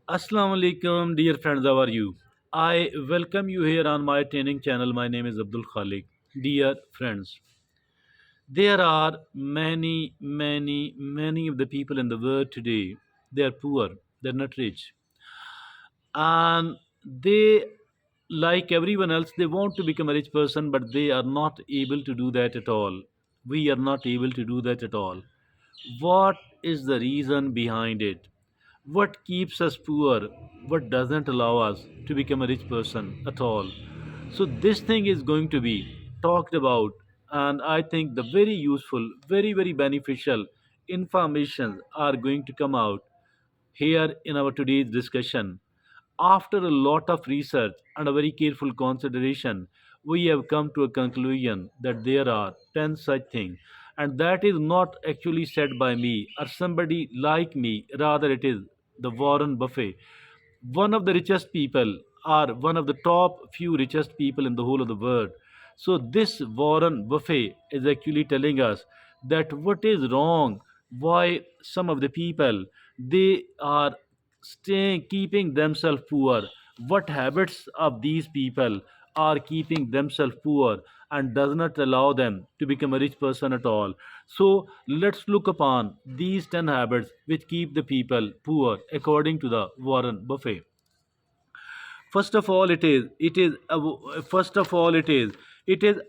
Assalamu alaikum, dear friends. How are you? I welcome you here on my training channel. My name is Abdul Khalik. Dear friends, there are many of the people in the world today. They are poor. They're not rich, and they, like everyone else, they want to become a rich person, but they are not able to do that at all. We are not able to do that at all. What is the reason behind it? What keeps us poor? What doesn't allow us to become a rich person at all? So, this thing is going to be talked about, and I think the very useful, very beneficial information are going to come out here in our today's discussion. After a lot of research and a very careful consideration, we have come to a conclusion that there are 10 such things. And that is not actually said by me or somebody like me, rather, it is the Warren Buffett, one of the richest people, or one of the top few richest people in the whole of the world. So this Warren Buffett is actually telling us that what is wrong, why some of the people, they are staying keeping themselves poor, what habits of these people are keeping themselves poor and does not allow them to become a rich person at all. So let's look upon these 10 habits which keep the people poor according to the Warren Buffett. First of all, it is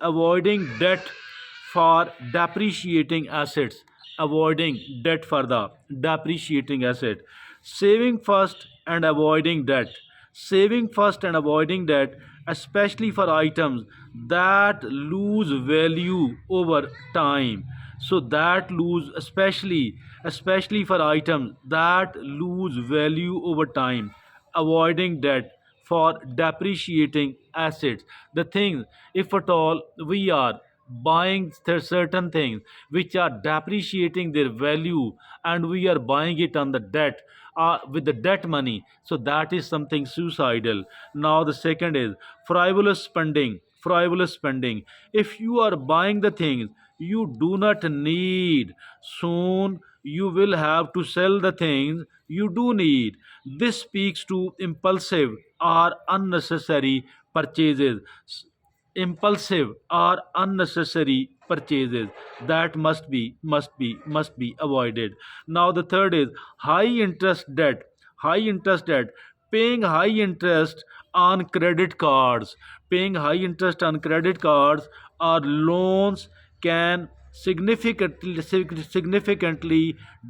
avoiding debt for depreciating assets. Avoiding debt for the depreciating asset. Saving first and avoiding debt. Saving first and avoiding debt, especially for items that lose value over time. So that lose, especially for items that lose value over time. Avoiding debt for depreciating assets. The things, if at all we are buying certain things which are depreciating their value, and we are buying it on the debt, with the debt money, so that is something suicidal. Now the second is frivolous spending. Frivolous spending. If you are buying the things you do not need, soon you will have to sell the things you do need. This speaks to impulsive or unnecessary purchases. Impulsive or unnecessary purchases that must be avoided. Now the third is high interest debt. High interest debt. Paying high interest on credit cards. Paying high interest on credit cards or loans can significantly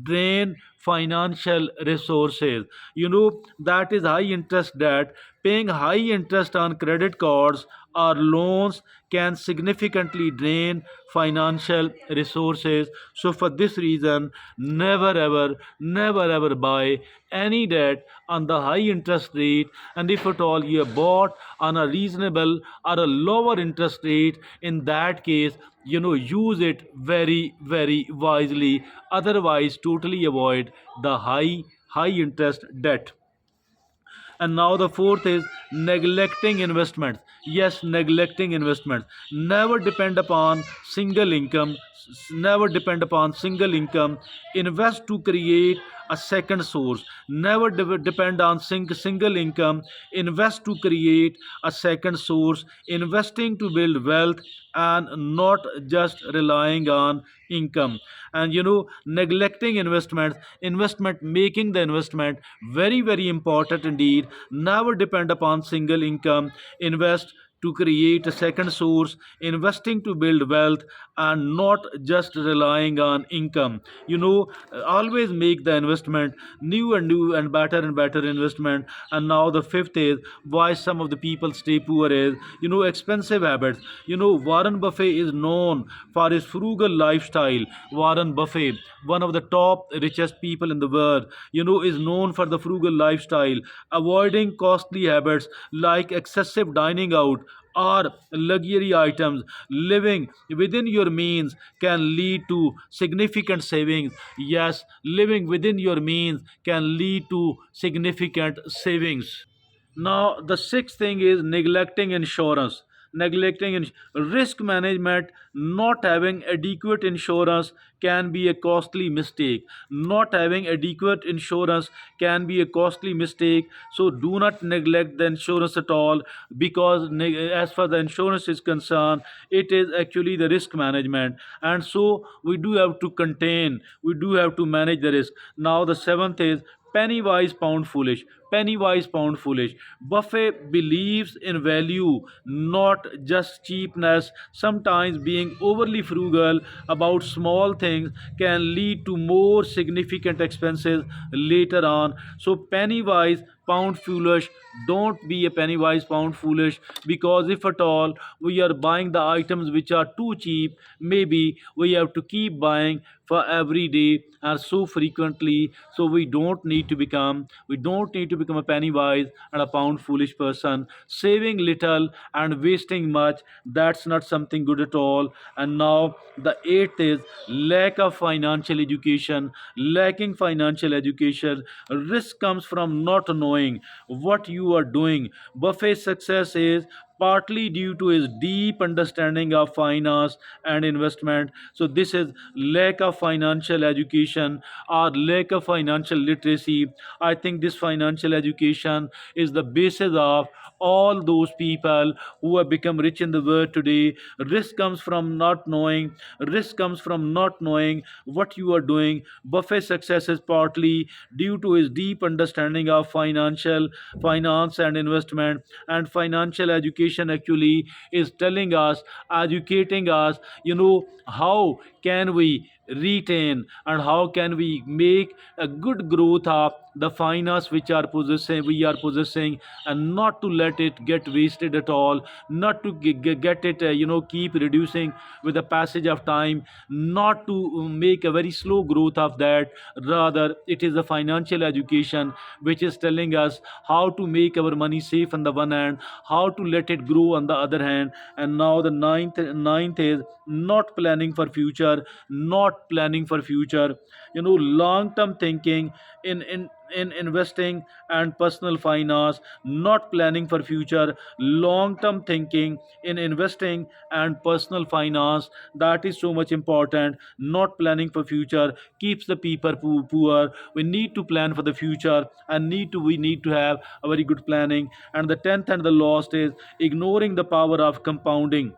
drain financial resources. That is high interest debt. Paying high interest on credit cards or loans can significantly drain financial resources. So for this reason, never ever buy any debt on the high interest rate. And if at all you have bought on a reasonable or a lower interest rate, in that case, use it very wisely. Otherwise, totally avoid the high interest debt. And now the fourth is neglecting investments. Yes, neglecting investments. Never depend upon single income. Never depend upon single income. Invest to create a second source. Never depend on single income. Invest to create a second source. Investing to build wealth and not just relying on income. And neglecting investment, making the investment very important indeed. Never depend upon single income. Invest to create a second source. Investing to build wealth and not just relying on income. Always make the investment new and better investment. And now the fifth is why some of the people stay poor is expensive habits. Warren Buffett is known for his frugal lifestyle. Warren Buffett, one of the top richest people in the world, is known for the frugal lifestyle. Avoiding costly habits like excessive dining out or luxury items. Living within your means can lead to significant savings. Yes, living within your means can lead to significant savings. Now, the sixth thing is neglecting insurance. neglecting risk management. Not having adequate insurance can be a costly mistake. Not having adequate insurance can be a costly mistake. So do not neglect the insurance at all, because as far the insurance is concerned, it is actually the risk management. And so we do have to contain, we do have to manage the risk. Now the seventh is penny wise pound foolish. Penny wise pound foolish. Buffett believes in value, not just cheapness. Sometimes being overly frugal about small things can lead to more significant expenses later on. So penny wise pound foolish. Don't be a penny wise pound foolish, because if at all we are buying the items which are too cheap, maybe we have to keep buying for every day and so frequently. So we don't need to become a penny wise and a pound foolish person. Saving little and wasting much, that's not something good at all. And now the eighth is lack of financial education. Lacking financial education. Risk comes from not knowing what you are doing. Buffett's success is partly due to his deep understanding of finance and investment. So this is lack of financial education or lack of financial literacy. I think this financial education is the basis of all those people who have become rich in the world today. Risk comes from not knowing. Risk comes from not knowing what you are doing. Buffett's success is partly due to his deep understanding of finance and investment. And financial education actually is telling us, educating us, how can we retain and how can we make a good growth of the finance which are possessing we are possessing, and not to let it get wasted at all, not to get it keep reducing with the passage of time, not to make a very slow growth of that. Rather, it is the financial education which is telling us how to make our money safe on the one hand, how to let it grow on the other hand. And now the ninth is not planning for future. Not planning for future. Long term thinking in investing and personal finance. Not planning for future. Long term thinking in investing and personal finance, that is so much important. Not planning for future keeps the people poor. We need to plan for the future, and we need to have a very good planning. And the 10th and the last is ignoring the power of compounding.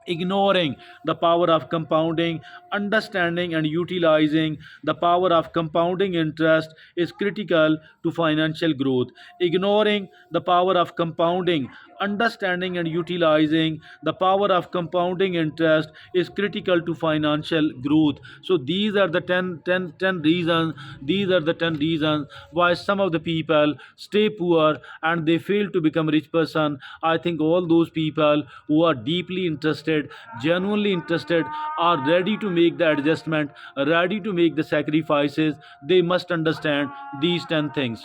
Ignoring the power of compounding. Understanding and utilizing the power of compounding interest is critical to financial growth. Ignoring the power of compounding. Understanding and utilizing the power of compounding interest is critical to financial growth. So these are the 10 reasons. These are the 10 reasons why some of the people stay poor and they fail to become rich person. I think all those people who are deeply interested, genuinely interested, are ready to make the adjustment, ready to make the sacrifices. They must understand these 10 things.